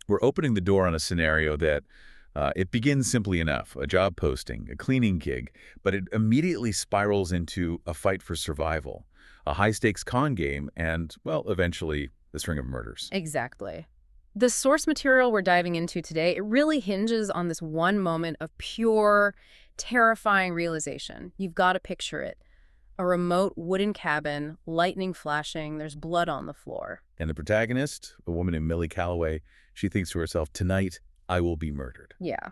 We're opening the door on a scenario that it begins simply enough, a job posting, a cleaning gig, but it immediately spirals into a fight for survival, a high-stakes con game, and, well, eventually, a string of murders. Exactly. The source material we're diving into today, it really hinges on this one moment of pure, terrifying realization. You've got to picture it. A remote wooden cabin, lightning flashing, there's blood on the floor. And the protagonist, a woman named Millie Calloway, she thinks to herself, tonight, I will be murdered. Yeah.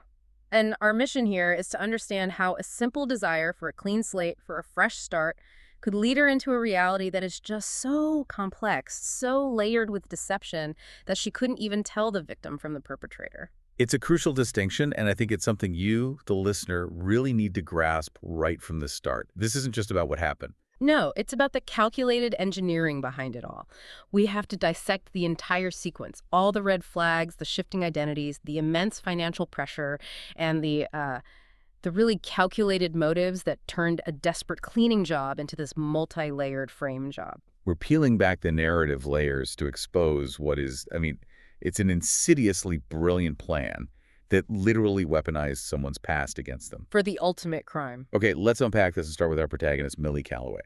And our mission here is to understand how a simple desire for a clean slate, for a fresh start, could lead her into a reality that is just so complex, so layered with deception, that she couldn't even tell the victim from the perpetrator. It's a crucial distinction, and I think it's something you, the listener, really need to grasp right from the start. This isn't just about what happened. No, it's about the calculated engineering behind it all. We have to dissect the entire sequence, all the red flags, the shifting identities, the immense financial pressure, and the really calculated motives that turned a desperate cleaning job into this multi-layered frame job. We're peeling back the narrative layers to expose what is, it's an insidiously brilliant plan that literally weaponized someone's past against them. For the ultimate crime. Okay, let's unpack this and start with our protagonist, Millie Calloway.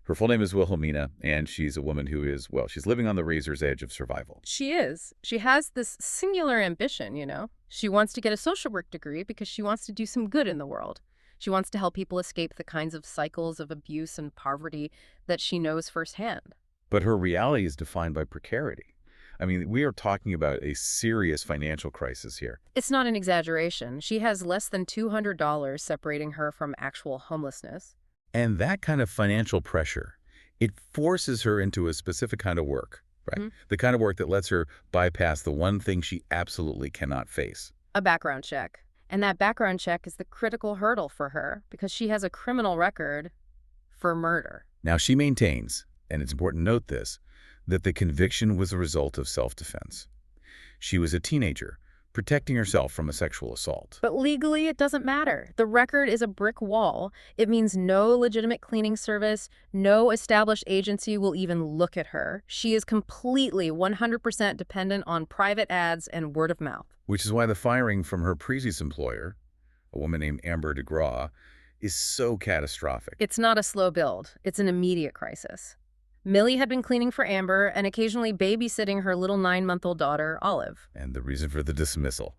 Her full name is Wilhelmina, and she's a woman who is, well, she's living on the razor's edge of survival. She is. She has this singular ambition, She wants to get a social work degree because she wants to do some good in the world. She wants to help people escape the kinds of cycles of abuse and poverty that she knows firsthand. But her reality is defined by precarity. We are talking about a serious financial crisis here. It's not an exaggeration. She has less than $200 separating her from actual homelessness. And that kind of financial pressure, it forces her into a specific kind of work, right? The kind of work that lets her bypass the one thing she absolutely cannot face. A background check. And that background check is the critical hurdle for her because she has a criminal record for murder. Now, she maintains, and it's important to note this, that the conviction was a result of self-defense. She was a teenager, protecting herself from a sexual assault. But legally, it doesn't matter. The record is a brick wall. It means no legitimate cleaning service, no established agency will even look at her. She is completely 100% dependent on private ads and word of mouth. Which is why the firing from her previous employer, a woman named Amber DeGraw, is so catastrophic. It's not a slow build. It's an immediate crisis. Millie had been cleaning for Amber and occasionally babysitting her little 9-month-old daughter, Olive. And the reason for the dismissal.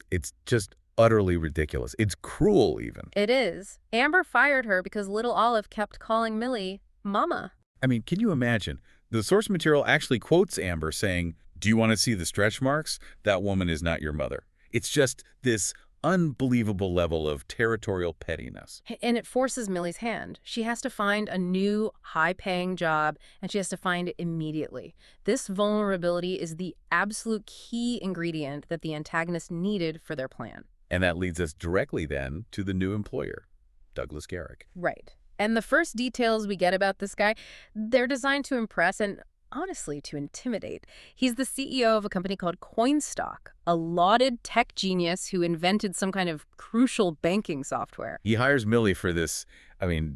It's just utterly ridiculous. It's cruel, even. It is. Amber fired her because little Olive kept calling Millie Mama. Can you imagine? The source material actually quotes Amber saying, "Do you want to see the stretch marks? That woman is not your mother." It's just this unbelievable level of territorial pettiness. And it forces Millie's hand. She has to find a new, high-paying job, and she has to find it immediately. This vulnerability is the absolute key ingredient that the antagonist needed for their plan. And that leads us directly then to the new employer, Douglas Garrick. Right. And the first details we get about this guy, they're designed to impress and honestly to intimidate. He's the CEO of a company called Coinstock, a lauded tech genius who invented some kind of crucial banking software. He hires Millie for this,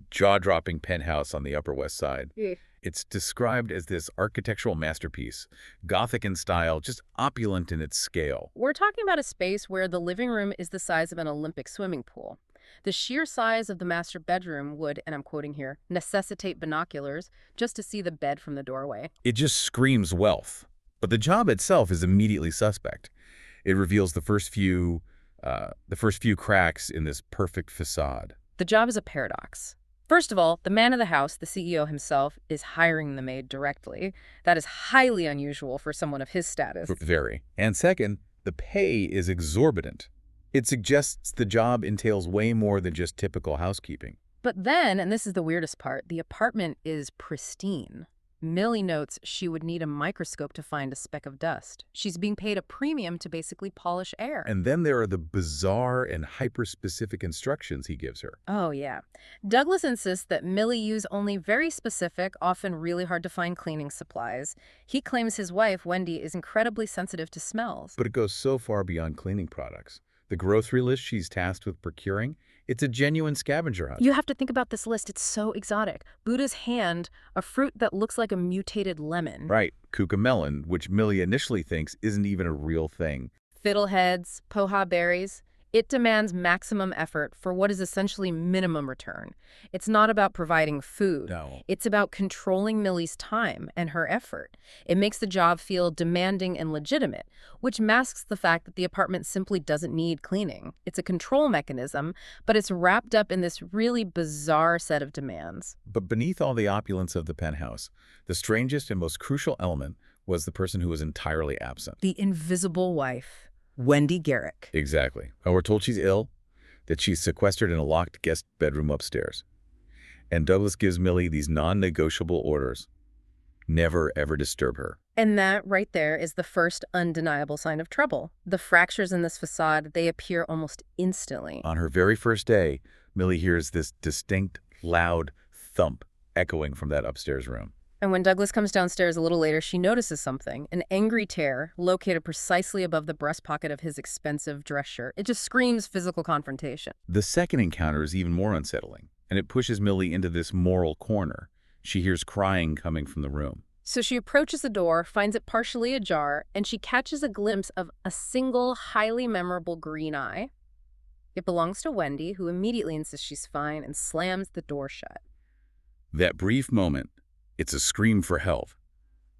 jaw-dropping penthouse on the Upper West Side. It's described as this architectural masterpiece, Gothic in style, just opulent in its scale. We're talking about a space where the living room is the size of an Olympic swimming pool. The sheer size of the master bedroom would, and I'm quoting here, necessitate binoculars just to see the bed from the doorway. It just screams wealth. But the job itself is immediately suspect. It reveals the first few cracks in this perfect facade. The job is a paradox. First of all, the man of the house, the CEO himself, is hiring the maid directly. That is highly unusual for someone of his status. Very. And second, the pay is exorbitant. It suggests the job entails way more than just typical housekeeping. But then, and this is the weirdest part, the apartment is pristine. Millie notes she would need a microscope to find a speck of dust. She's being paid a premium to basically polish air. And then there are the bizarre and hyper-specific instructions he gives her. Oh, yeah. Douglas insists that Millie use only very specific, often really hard-to-find cleaning supplies. He claims his wife, Wendy, is incredibly sensitive to smells. But it goes so far beyond cleaning products. The grocery list she's tasked with procuring It's a genuine scavenger hunt. You have to think about this list. It's so exotic. Buddha's hand, a fruit that looks like a mutated lemon. Right, cucamelon, which Millie initially thinks isn't even a real thing. Fiddleheads, poha berries. It demands maximum effort for what is essentially minimum return. It's not about providing food. No. It's about controlling Millie's time and her effort. It makes the job feel demanding and legitimate, which masks the fact that the apartment simply doesn't need cleaning. It's a control mechanism, but it's wrapped up in this really bizarre set of demands. But beneath all the opulence of the penthouse, the strangest and most crucial element was the person who was entirely absent. The invisible wife. Wendy Garrick. Exactly. Oh, we're told she's ill, that she's sequestered in a locked guest bedroom upstairs. And Douglas gives Millie these non-negotiable orders. Never, ever disturb her. And that right there is the first undeniable sign of trouble. The fractures in this facade, they appear almost instantly. On her very first day, Millie hears this distinct, loud thump echoing from that upstairs room. And when Douglas comes downstairs a little later, she notices something, an angry tear located precisely above the breast pocket of his expensive dress shirt. It just screams physical confrontation. The second encounter is even more unsettling, and it pushes Millie into this moral corner. She hears crying coming from the room. So she approaches the door, finds it partially ajar, and she catches a glimpse of a single, highly memorable green eye. It belongs to Wendy, who immediately insists she's fine and slams the door shut. That brief moment, it's a scream for help,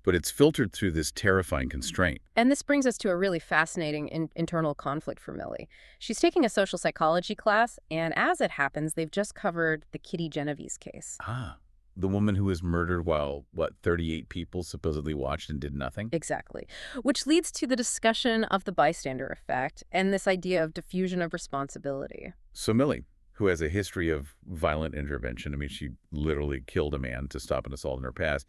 but it's filtered through this terrifying constraint. And this brings us to a really fascinating internal conflict for Millie. She's taking a social psychology class, and as it happens, they've just covered the Kitty Genovese case. Ah, the woman who was murdered while, 38 people supposedly watched and did nothing? Exactly. Which leads to the discussion of the bystander effect and this idea of diffusion of responsibility. So Millie, who has a history of violent intervention, I mean, she literally killed a man to stop an assault in her past,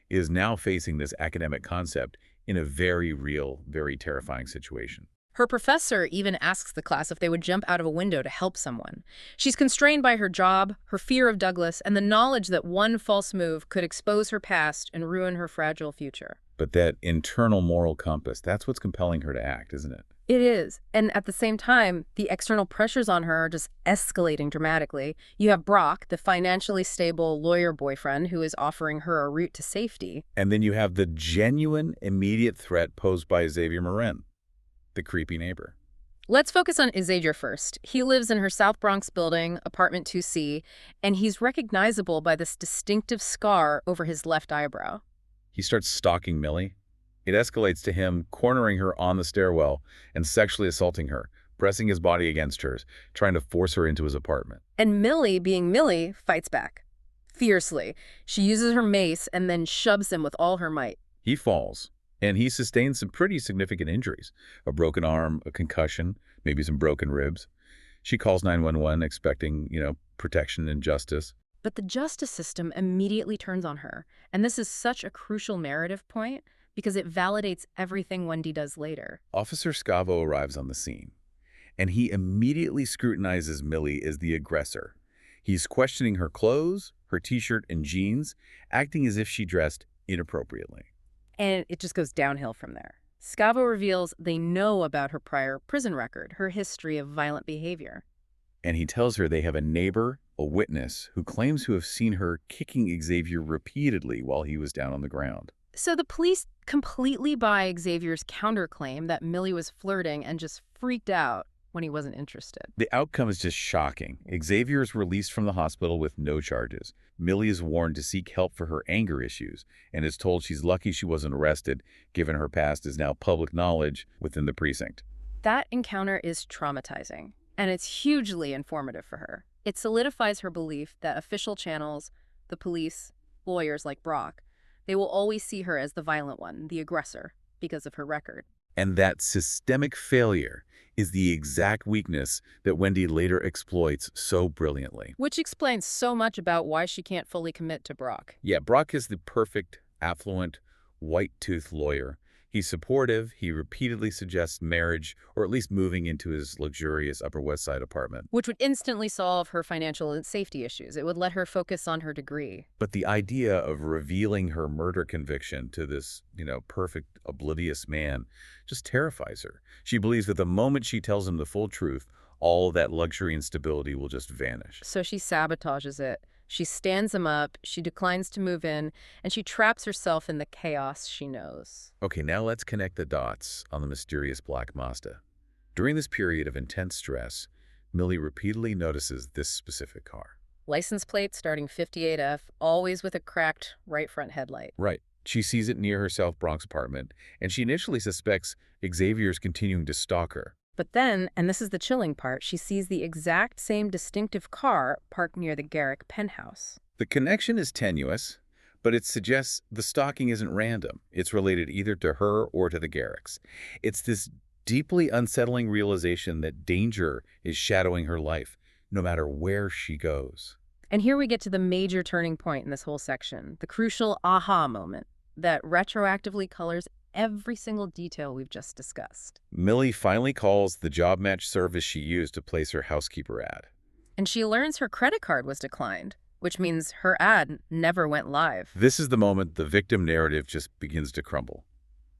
is now facing this academic concept in a very real, very terrifying situation. Her professor even asks the class if they would jump out of a window to help someone. She's constrained by her job, her fear of Douglas, and the knowledge that one false move could expose her past and ruin her fragile future. But that internal moral compass, that's what's compelling her to act, isn't it? It is. And at the same time, the external pressures on her are just escalating dramatically. You have Brock, the financially stable lawyer boyfriend, who is offering her a route to safety. And then you have the genuine, immediate threat posed by Xavier Morin, the creepy neighbor. Let's focus on Xavier first. He lives in her South Bronx building, apartment 2C, and he's recognizable by this distinctive scar over his left eyebrow. He starts stalking Millie. It escalates to him cornering her on the stairwell and sexually assaulting her, pressing his body against hers, trying to force her into his apartment. And Millie, being Millie, fights back. Fiercely. She uses her mace and then shoves him with all her might. He falls, and he sustains some pretty significant injuries. A broken arm, a concussion, maybe some broken ribs. She calls 911 expecting, protection and justice. But the justice system immediately turns on her. And this is such a crucial narrative point because it validates everything Wendy does later. Officer Scavo arrives on the scene, and he immediately scrutinizes Millie as the aggressor. He's questioning her clothes, her t-shirt and jeans, acting as if she dressed inappropriately. And it just goes downhill from there. Scavo reveals they know about her prior prison record, her history of violent behavior. And he tells her they have a neighbor, a witness, who claims to have seen her kicking Xavier repeatedly while he was down on the ground. So the police completely buy Xavier's counterclaim that Millie was flirting and just freaked out when he wasn't interested. The outcome is just shocking. Xavier is released from the hospital with no charges. Millie is warned to seek help for her anger issues and is told she's lucky she wasn't arrested, given her past is now public knowledge within the precinct. That encounter is traumatizing, and it's hugely informative for her. It solidifies her belief that official channels, the police, lawyers like Brock, they will always see her as the violent one, the aggressor, because of her record. And that systemic failure is the exact weakness that Wendy later exploits so brilliantly. Which explains so much about why she can't fully commit to Brock. Yeah, Brock is the perfect, affluent, white-toothed lawyer. He's supportive, he repeatedly suggests marriage, or at least moving into his luxurious Upper West Side apartment. Which would instantly solve her financial and safety issues. It would let her focus on her degree. But the idea of revealing her murder conviction to this, perfect, oblivious man just terrifies her. She believes that the moment she tells him the full truth, all that luxury and stability will just vanish. So she sabotages it. She stands him up, she declines to move in, and she traps herself in the chaos she knows. Okay, now let's connect the dots on the mysterious black Mazda. During this period of intense stress, Millie repeatedly notices this specific car. License plate starting 58F, always with a cracked right front headlight. Right. She sees it near her South Bronx apartment, and she initially suspects Xavier's continuing to stalk her. But then, and this is the chilling part, she sees the exact same distinctive car parked near the Garrick penthouse. The connection is tenuous, but it suggests the stalking isn't random. It's related either to her or to the Garricks. It's this deeply unsettling realization that danger is shadowing her life, no matter where she goes. And here we get to the major turning point in this whole section, the crucial aha moment that retroactively colors every single detail we've just discussed. Millie finally calls the job match service she used to place her housekeeper ad. And she learns her credit card was declined, which means her ad never went live. This is the moment the victim narrative just begins to crumble.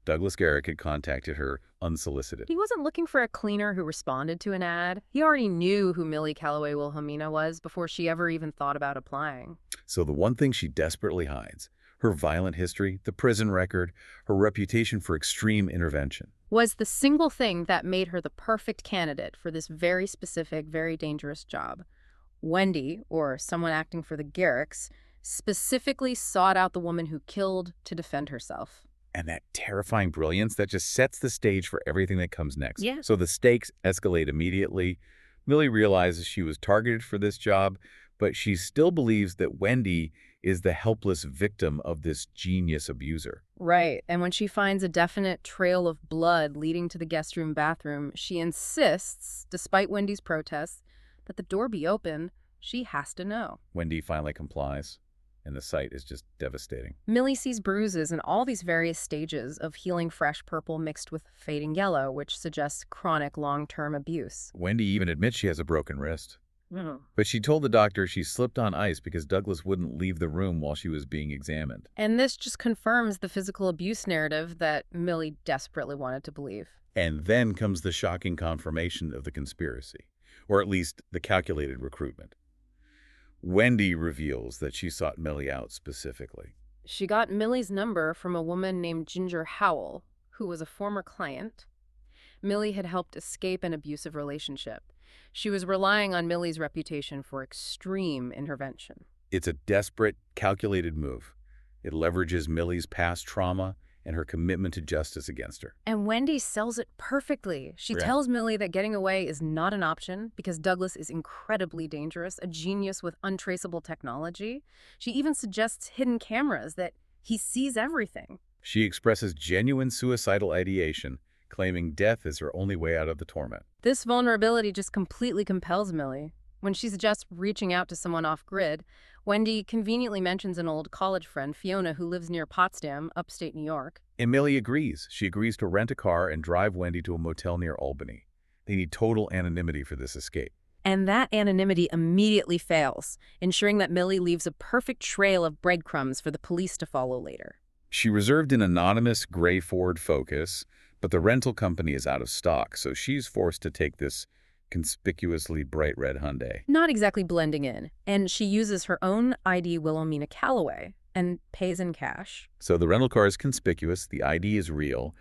Douglas Garrick had contacted her unsolicited. He wasn't looking for a cleaner who responded to an ad. He already knew who Millie Calloway Wilhelmina was before she ever even thought about applying. So the one thing she desperately hides, her violent history, the prison record, her reputation for extreme intervention, Was the single thing that made her the perfect candidate for this very specific, very dangerous job. Wendy, or someone acting for the Garricks, specifically sought out the woman who killed to defend herself. and that terrifying brilliance that just sets the stage for everything that comes next. Yeah. So the stakes escalate immediately. Millie realizes she was targeted for this job, but she still believes that Wendy is the helpless victim of this genius abuser. Right, and when she finds a definite trail of blood leading to the guest room bathroom, she insists, despite Wendy's protests, that the door be open. She has to know. Wendy finally complies, and the sight is just devastating. Millie sees bruises in all these various stages of healing fresh purple mixed with fading yellow, which suggests chronic long-term abuse. Wendy even admits she has a broken wrist. Mm. But she told the doctor she slipped on ice because Douglas wouldn't leave the room while she was being examined. And this just confirms the physical abuse narrative that Millie desperately wanted to believe. And then comes the shocking confirmation of the conspiracy, or at least the calculated recruitment. Wendy reveals that she sought Millie out specifically. She got Millie's number from a woman named Ginger Howell, who was a former client. Millie had helped escape an abusive relationship. She was relying on Millie's reputation for extreme intervention. It's a desperate, calculated move. It leverages Millie's past trauma and her commitment to justice against her. And Wendy sells it perfectly. She Right. tells Millie that getting away is not an option because Douglas is incredibly dangerous, a genius with untraceable technology. She even suggests hidden cameras, that he sees everything. She expresses genuine suicidal ideation, claiming death is her only way out of the torment. This vulnerability just completely compels Millie. When she suggests reaching out to someone off-grid, Wendy conveniently mentions an old college friend, Fiona, who lives near Potsdam, upstate New York. And Millie agrees. She agrees to rent a car and drive Wendy to a motel near Albany. They need total anonymity for this escape. And that anonymity immediately fails, ensuring that Millie leaves a perfect trail of breadcrumbs for the police to follow later. She reserved an anonymous gray Ford Focus, but the rental company is out of stock, so she's forced to take this conspicuously bright red Hyundai. Not exactly blending in, and she uses her own ID Wilhelmina Calloway and pays in cash. So the rental car is conspicuous, the ID is real,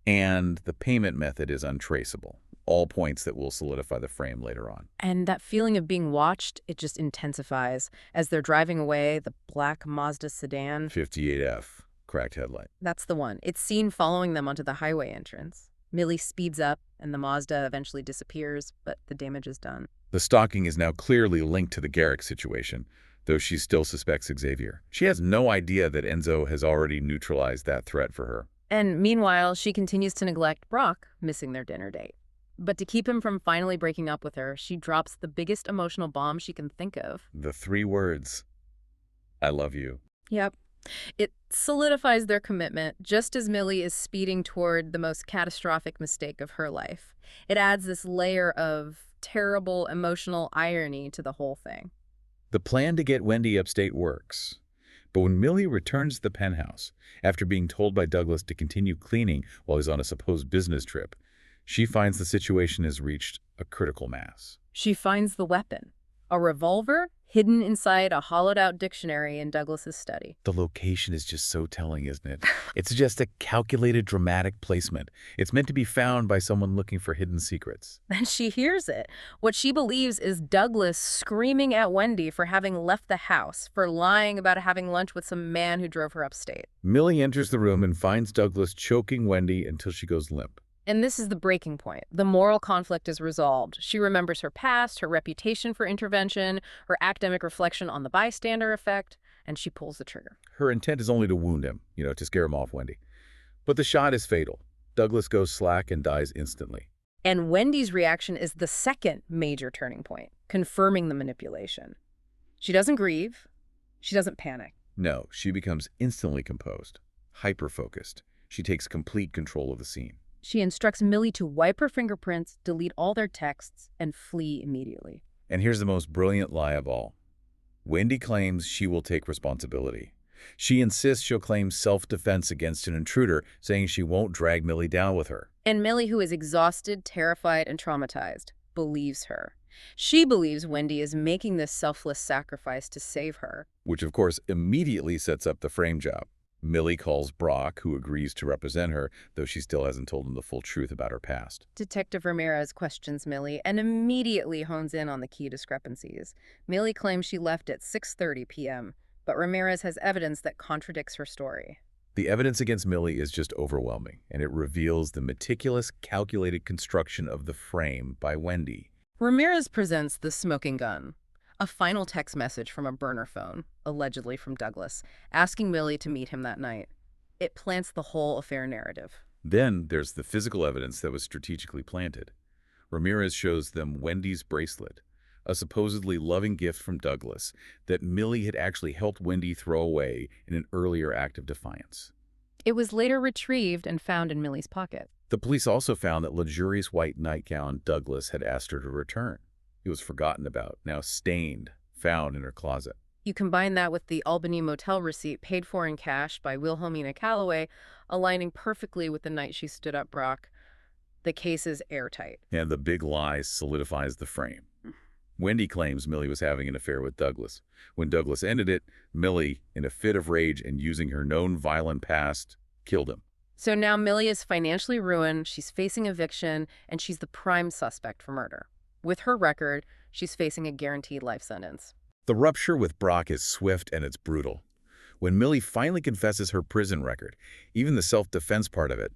and the payment method is untraceable. All points that will solidify the frame later on. And that feeling of being watched, it just intensifies. As they're driving away, the black Mazda sedan, 58F, cracked headlight. that's the one. It's seen following them onto the highway entrance. Millie speeds up, and the Mazda eventually disappears, but the damage is done. The stalking is now clearly linked to the Garrick situation, though she still suspects Xavier. She has no idea that Enzo has already neutralized that threat for her. And meanwhile, she continues to neglect Brock, missing their dinner date. But to keep him from finally breaking up with her, she drops the biggest emotional bomb she can think of. The 3 words, I love you. Yep. It solidifies their commitment just as Millie is speeding toward the most catastrophic mistake of her life. It adds this layer of terrible emotional irony to the whole thing. The plan to get Wendy upstate works. But when Millie returns to the penthouse, after being told by Douglas to continue cleaning while he's on a supposed business trip, she finds the situation has reached a critical mass. She finds the weapon, a revolver hidden inside a hollowed-out dictionary in Douglas's study. The location is just so telling, isn't it? It's just a calculated, dramatic placement. It's meant to be found by someone looking for hidden secrets. And she hears it. What she believes is Douglas screaming at Wendy for having left the house, for lying about having lunch with some man who drove her upstate. Millie enters the room and finds Douglas choking Wendy until she goes limp. And this is the breaking point. The moral conflict is resolved. She remembers her past, her reputation for intervention, her academic reflection on the bystander effect, and she pulls the trigger. Her intent is only to wound him, to scare him off Wendy. But the shot is fatal. Douglas goes slack and dies instantly. And Wendy's reaction is the second major turning point, confirming the manipulation. She doesn't grieve. She doesn't panic. No, she becomes instantly composed, hyper-focused. She takes complete control of the scene. She instructs Millie to wipe her fingerprints, delete all their texts, and flee immediately. And here's the most brilliant lie of all. Wendy claims she will take responsibility. She insists she'll claim self-defense against an intruder, saying she won't drag Millie down with her. And Millie, who is exhausted, terrified, and traumatized, believes her. She believes Wendy is making this selfless sacrifice to save her. Which, of course, immediately sets up the frame job. Millie calls Brock, who agrees to represent her, though she still hasn't told him the full truth about her past. Detective Ramirez questions Millie and immediately hones in on the key discrepancies. Millie claims she left at 6:30 p.m., but Ramirez has evidence that contradicts her story. The evidence against Millie is just overwhelming, and it reveals the meticulous, calculated construction of the frame by Wendy. Ramirez presents the smoking gun, a final text message from a burner phone, allegedly from Douglas, asking Millie to meet him that night. It plants the whole affair narrative. Then there's the physical evidence that was strategically planted. Ramirez shows them Wendy's bracelet, a supposedly loving gift from Douglas that Millie had actually helped Wendy throw away in an earlier act of defiance. It was later retrieved and found in Millie's pocket. The police also found that luxurious white nightgown Douglas had asked her to return. It was forgotten about, now stained, found in her closet. You combine that with the Albany motel receipt paid for in cash by Wilhelmina Calloway, aligning perfectly with the night she stood up Brock. The case is airtight. And the big lie solidifies the frame. Wendy claims Millie was having an affair with Douglas. When Douglas ended it, Millie, in a fit of rage and using her known violent past, killed him. So now Millie is financially ruined, she's facing eviction, and she's the prime suspect for murder. With her record, she's facing a guaranteed life sentence. The rupture with Brock is swift and it's brutal. When Millie finally confesses her prison record, even the self-defense part of it,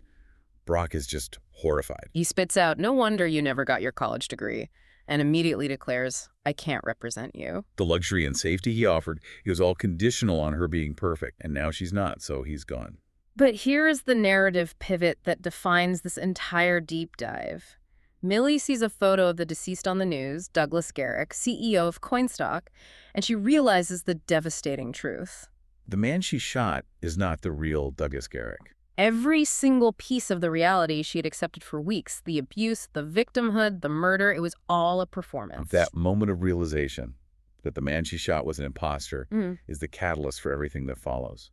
Brock is just horrified. He spits out, "No wonder you never got your college degree," and immediately declares, "I can't represent you." The luxury and safety he offered, it was all conditional on her being perfect, and now she's not, so he's gone. But here is the narrative pivot that defines this entire deep dive. Millie sees a photo of the deceased on the news, Douglas Garrick, CEO of Coinstock, and she realizes the devastating truth. The man she shot is not the real Douglas Garrick. Every single piece of the reality she had accepted for weeks, the abuse, the victimhood, the murder, it was all a performance. That moment of realization that the man she shot was an imposter is the catalyst for everything that follows.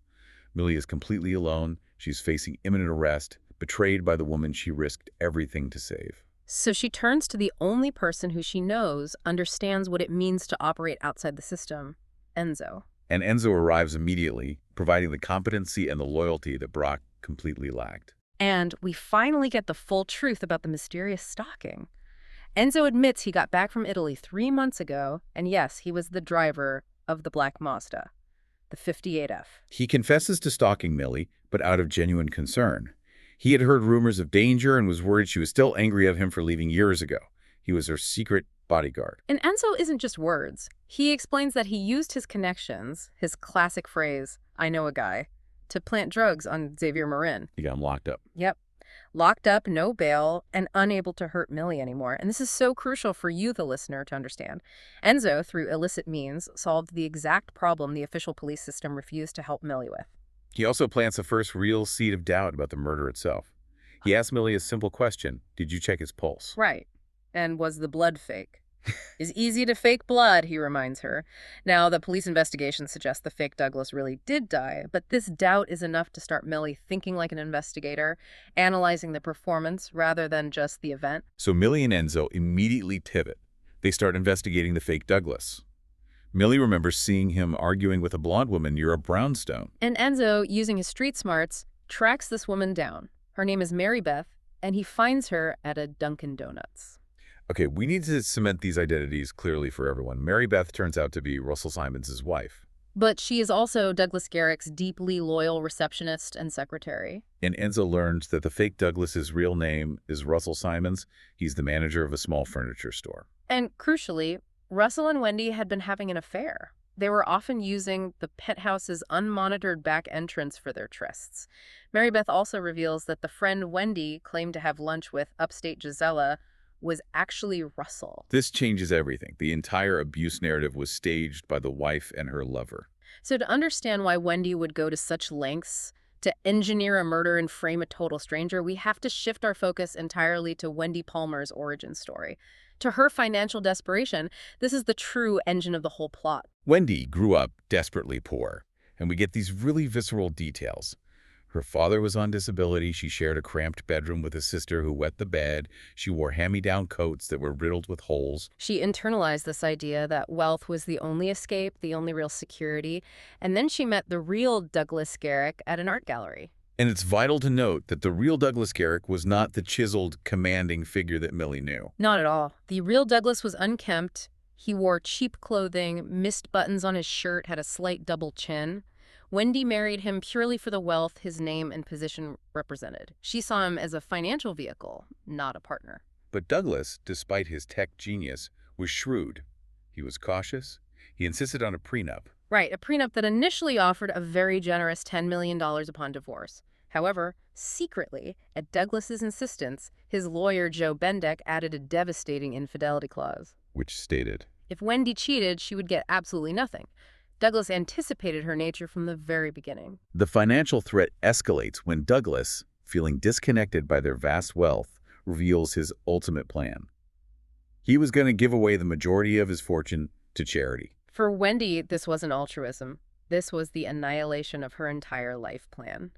Millie is completely alone. She's facing imminent arrest, betrayed by the woman she risked everything to save. So she turns to the only person who she knows understands what it means to operate outside the system, Enzo. And Enzo arrives immediately, providing the competency and the loyalty that Brock completely lacked. And we finally get the full truth about the mysterious stalking. Enzo admits he got back from Italy 3 months ago, and yes, he was the driver of the black Mazda, the 58F. He confesses to stalking Millie, but out of genuine concern. He had heard rumors of danger and was worried she was still angry of him for leaving years ago. He was her secret bodyguard. And Enzo isn't just words. He explains that he used his connections, his classic phrase, "I know a guy," to plant drugs on Xavier Marin. He got him locked up. Yep. Locked up, no bail, and unable to hurt Millie anymore. And this is so crucial for you, the listener, to understand. Enzo, through illicit means, solved the exact problem the official police system refused to help Millie with. He also plants the first real seed of doubt about the murder itself. He asks Millie a simple question: did you check his pulse? Right. And was the blood fake? Is easy to fake blood, he reminds her. Now, the police investigation suggests the fake Douglas really did die, but this doubt is enough to start Millie thinking like an investigator, analyzing the performance rather than just the event. So Millie and Enzo immediately pivot. They start investigating the fake Douglas. Millie remembers seeing him arguing with a blonde woman near a brownstone. And Enzo, using his street smarts, tracks this woman down. Her name is Mary Beth, and he finds her at a Dunkin' Donuts. Okay, we need to cement these identities clearly for everyone. Mary Beth turns out to be Russell Simons' wife. But she is also Douglas Garrick's deeply loyal receptionist and secretary. And Enzo learns that the fake Douglas's real name is Russell Simons. He's the manager of a small furniture store. And crucially, Russell and Wendy had been having an affair. They were often using the penthouse's unmonitored back entrance for their trysts. Mary Beth also reveals that the friend Wendy claimed to have lunch with upstate Gisela was actually Russell. This changes everything. The entire abuse narrative was staged by the wife and her lover. So to understand why Wendy would go to such lengths to engineer a murder and frame a total stranger, we have to shift our focus entirely to Wendy Palmer's origin story. To her financial desperation, this is the true engine of the whole plot. Wendy grew up desperately poor, and we get these really visceral details. Her father was on disability. She shared a cramped bedroom with a sister who wet the bed. She wore hand-me-down coats that were riddled with holes. She internalized this idea that wealth was the only escape, the only real security, and then she met the real Douglas Garrick at an art gallery. And it's vital to note that the real Douglas Garrick was not the chiseled, commanding figure that Millie knew. Not at all. The real Douglas was unkempt. He wore cheap clothing, missed buttons on his shirt, had a slight double chin. Wendy married him purely for the wealth his name and position represented. She saw him as a financial vehicle, not a partner. But Douglas, despite his tech genius, was shrewd. He was cautious. He insisted on a prenup. Right, a prenup that initially offered a very generous $10 million upon divorce. However, secretly, at Douglas's insistence, his lawyer Joe Bendeck added a devastating infidelity clause. Which stated, if Wendy cheated, she would get absolutely nothing. Douglas anticipated her nature from the very beginning. the financial threat escalates when Douglas, feeling disconnected by their vast wealth, reveals his ultimate plan. He was going to give away the majority of his fortune to charity. For Wendy, this wasn't altruism. This was the annihilation of her entire life plan.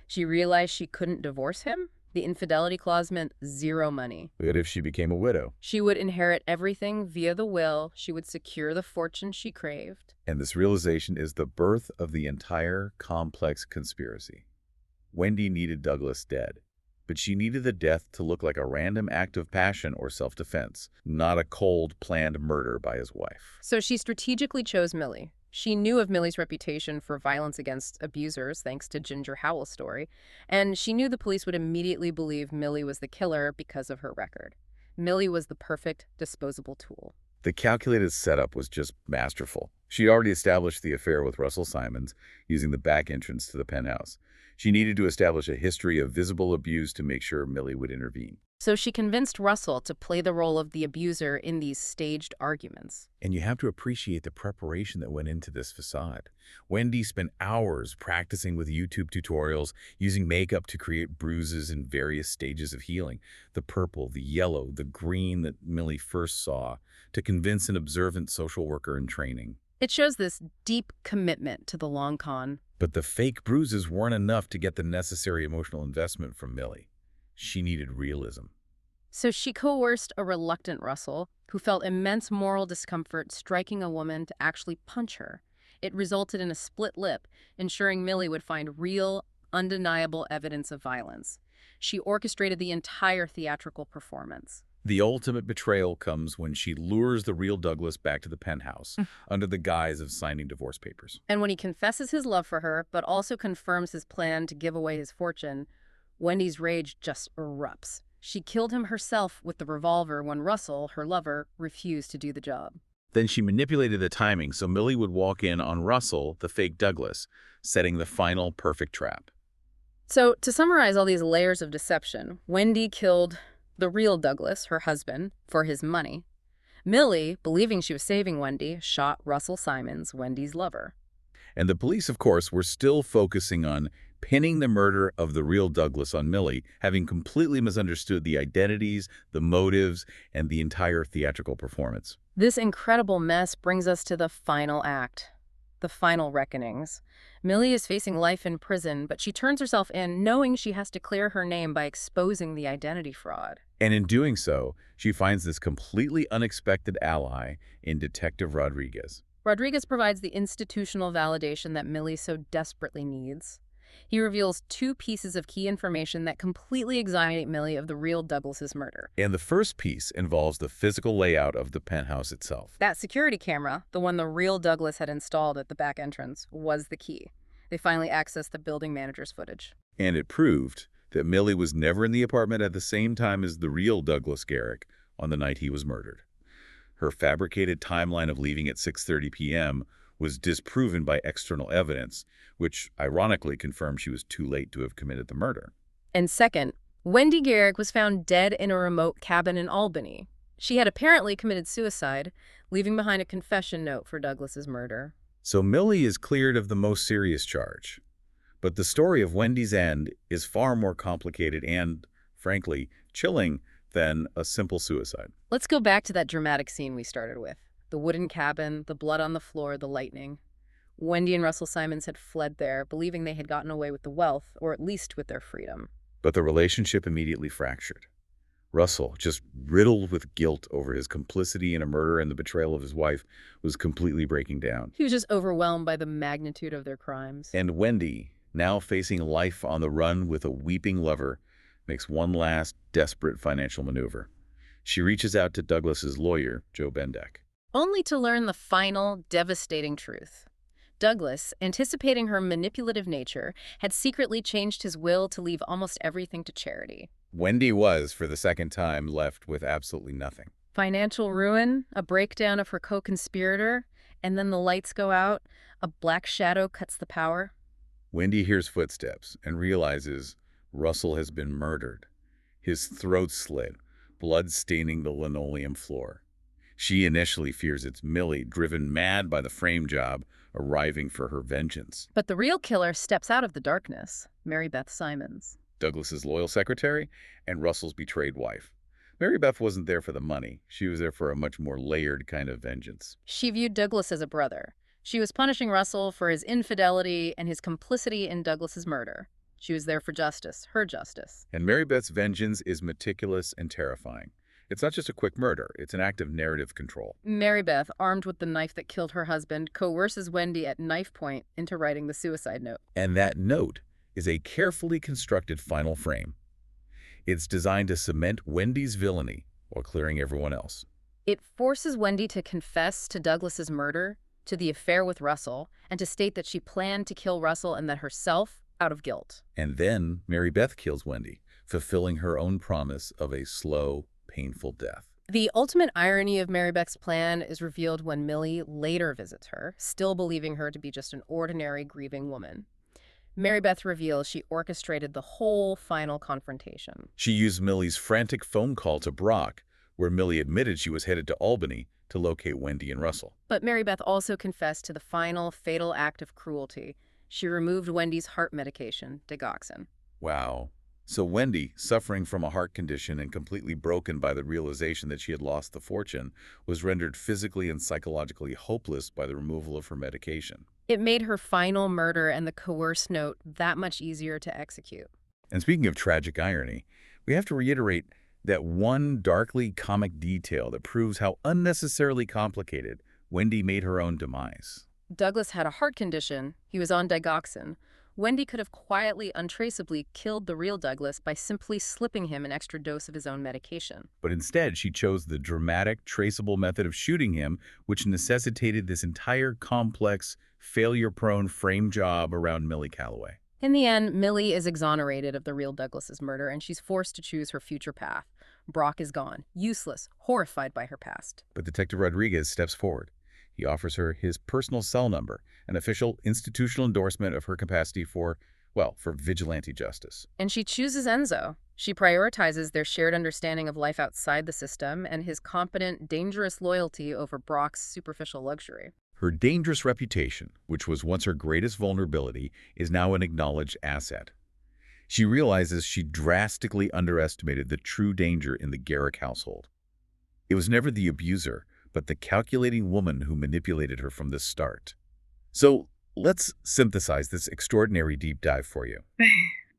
She realized she couldn't divorce him. The infidelity clause meant zero money. But if she became a widow? She would inherit everything via the will. She would secure the fortune she craved. And this realization is the birth of the entire complex conspiracy. Wendy needed Douglas dead, but she needed the death to look like a random act of passion or self-defense, not a cold, planned murder by his wife. So she strategically chose Millie. She knew of Millie's reputation for violence against abusers, thanks to Ginger Howell's story, and she knew the police would immediately believe Millie was the killer because of her record. Millie was the perfect disposable tool. The calculated setup was just masterful. She already established the affair with Russell Simons using the back entrance to the penthouse. She needed to establish a history of visible abuse to make sure Millie would intervene. So she convinced Russell to play the role of the abuser in these staged arguments. And you have to appreciate the preparation that went into this facade. Wendy spent hours practicing with YouTube tutorials, using makeup to create bruises in various stages of healing. The purple, the yellow, the green that Millie first saw, to convince an observant social worker in training. It shows this deep commitment to the long con. But the fake bruises weren't enough to get the necessary emotional investment from Millie. She needed realism. So she coerced a reluctant Russell, who felt immense moral discomfort striking a woman, to actually punch her. It resulted in a split lip, ensuring Millie would find real, undeniable evidence of violence. She orchestrated the entire theatrical performance. The ultimate betrayal comes when she lures the real Douglas back to the penthouse under the guise of signing divorce papers. And when he confesses his love for her, but also confirms his plan to give away his fortune, Wendy's rage just erupts. She killed him herself with the revolver when Russell, her lover, refused to do the job. Then she manipulated the timing so Millie would walk in on Russell, the fake Douglas, setting the final perfect trap. So, to summarize all these layers of deception, Wendy killed the real Douglas, her husband, for his money. Millie, believing she was saving Wendy, shot Russell Simons, Wendy's lover. And the police, of course, were still focusing on pinning the murder of the real Douglas on Millie, having completely misunderstood the identities, the motives, and the entire theatrical performance. This incredible mess brings us to the final act, the final reckonings. Millie is facing life in prison, but she turns herself in knowing she has to clear her name by exposing the identity fraud. And in doing so, she finds this completely unexpected ally in Detective Rodriguez. Rodriguez provides the institutional validation that Millie so desperately needs. He reveals two pieces of key information that completely exonerate Millie of the real Douglas's murder. And the first piece involves the physical layout of the penthouse itself. That security camera, the one the real Douglas had installed at the back entrance, was the key. They finally accessed the building manager's footage. And it proved that Millie was never in the apartment at the same time as the real Douglas Garrick on the night he was murdered. Her fabricated timeline of leaving at 6:30 p.m. was disproven by external evidence, which ironically confirmed she was too late to have committed the murder. And second, Wendy Garrick was found dead in a remote cabin in Albany. She had apparently committed suicide, leaving behind a confession note for Douglas's murder. So Millie is cleared of the most serious charge. But the story of Wendy's end is far more complicated and, frankly, chilling than a simple suicide. Let's go back to that dramatic scene we started with. The wooden cabin, the blood on the floor, the lightning. Wendy and Russell Simons had fled there, believing they had gotten away with the wealth, or at least with their freedom. But the relationship immediately fractured. Russell, just riddled with guilt over his complicity in a murder and the betrayal of his wife, was completely breaking down. He was just overwhelmed by the magnitude of their crimes. And Wendy, now facing life on the run with a weeping lover, makes one last desperate financial maneuver. She reaches out to Douglas's lawyer, Joe Bendeck. Only to learn the final, devastating truth. Douglas, anticipating her manipulative nature, had secretly changed his will to leave almost everything to charity. Wendy was, for the second time, left with absolutely nothing. Financial ruin, a breakdown of her co-conspirator, and then the lights go out, a black shadow cuts the power. Wendy hears footsteps and realizes Russell has been murdered. His throat slit, blood staining the linoleum floor. She initially fears it's Millie, driven mad by the frame job, arriving for her vengeance. But the real killer steps out of the darkness, Mary Beth Simons. Douglas's loyal secretary and Russell's betrayed wife. Mary Beth wasn't there for the money. She was there for a much more layered kind of vengeance. She viewed Douglas as a brother. She was punishing Russell for his infidelity and his complicity in Douglas's murder. She was there for justice, her justice. And Mary Beth's vengeance is meticulous and terrifying. It's not just a quick murder, it's an act of narrative control. Mary Beth, armed with the knife that killed her husband, coerces Wendy at knife point into writing the suicide note. And that note is a carefully constructed final frame. It's designed to cement Wendy's villainy while clearing everyone else. It forces Wendy to confess to Douglas's murder, to the affair with Russell, and to state that she planned to kill Russell and that herself out of guilt. And then Mary Beth kills Wendy, fulfilling her own promise of a slow, painful death. The ultimate irony of Mary Beth's plan is revealed when Millie later visits her, still believing her to be just an ordinary grieving woman. Mary Beth reveals she orchestrated the whole final confrontation. She used Millie's frantic phone call to Brock, where Millie admitted she was headed to Albany to locate Wendy and Russell. But Mary Beth also confessed to the final, fatal act of cruelty. She removed Wendy's heart medication, digoxin. Wow. So Wendy, suffering from a heart condition and completely broken by the realization that she had lost the fortune, was rendered physically and psychologically hopeless by the removal of her medication. It made her final murder and the coerced note that much easier to execute. And speaking of tragic irony, we have to reiterate that one darkly comic detail that proves how unnecessarily complicated Wendy made her own demise. Douglas had a heart condition. He was on digoxin. Wendy could have quietly, untraceably killed the real Douglas by simply slipping him an extra dose of his own medication. But instead, she chose the dramatic, traceable method of shooting him, which necessitated this entire complex, failure-prone frame job around Millie Calloway. In the end, Millie is exonerated of the real Douglas's murder, and she's forced to choose her future path. Brock is gone, useless, horrified by her past. But Detective Rodriguez steps forward. He offers her his personal cell number, an official institutional endorsement of her capacity for, well, for vigilante justice. And she chooses Enzo. She prioritizes their shared understanding of life outside the system and his competent, dangerous loyalty over Brock's superficial luxury. Her dangerous reputation, which was once her greatest vulnerability, is now an acknowledged asset. She realizes she drastically underestimated the true danger in the Garrick household. It was never the abuser, but the calculating woman who manipulated her from the start. So let's synthesize this extraordinary deep dive for you.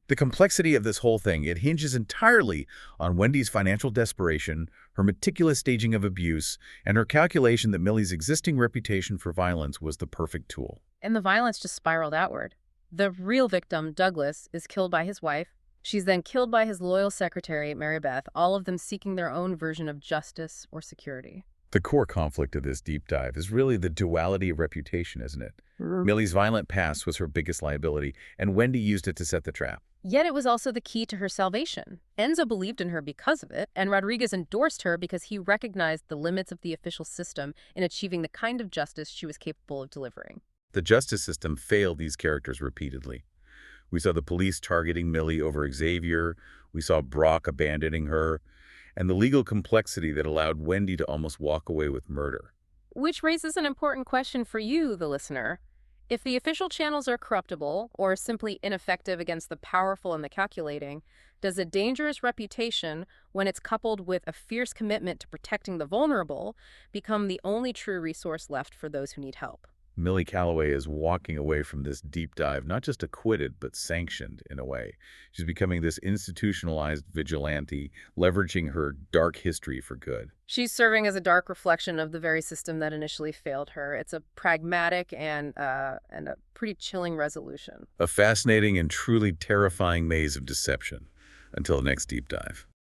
The complexity of this whole thing, it hinges entirely on Wendy's financial desperation, her meticulous staging of abuse, and her calculation that Millie's existing reputation for violence was the perfect tool. And the violence just spiraled outward. The real victim, Douglas, is killed by his wife. She's then killed by his loyal secretary, Mary Beth, all of them seeking their own version of justice or security. The core conflict of this deep dive is really the duality of reputation, isn't it? Millie's violent past was her biggest liability, and Wendy used it to set the trap. Yet it was also the key to her salvation. Enzo believed in her because of it, and Rodriguez endorsed her because he recognized the limits of the official system in achieving the kind of justice she was capable of delivering. The justice system failed these characters repeatedly. We saw the police targeting Millie over Xavier, we saw Brock abandoning her, and the legal complexity that allowed Wendy to almost walk away with murder. Which raises an important question for you, the listener. If the official channels are corruptible or simply ineffective against the powerful and the calculating, does a dangerous reputation, when it's coupled with a fierce commitment to protecting the vulnerable, become the only true resource left for those who need help? Millie Calloway is walking away from this deep dive, not just acquitted, but sanctioned in a way. She's becoming this institutionalized vigilante, leveraging her dark history for good. She's serving as a dark reflection of the very system that initially failed her. It's a pragmatic and a pretty chilling resolution. A fascinating and truly terrifying maze of deception. Until the next deep dive.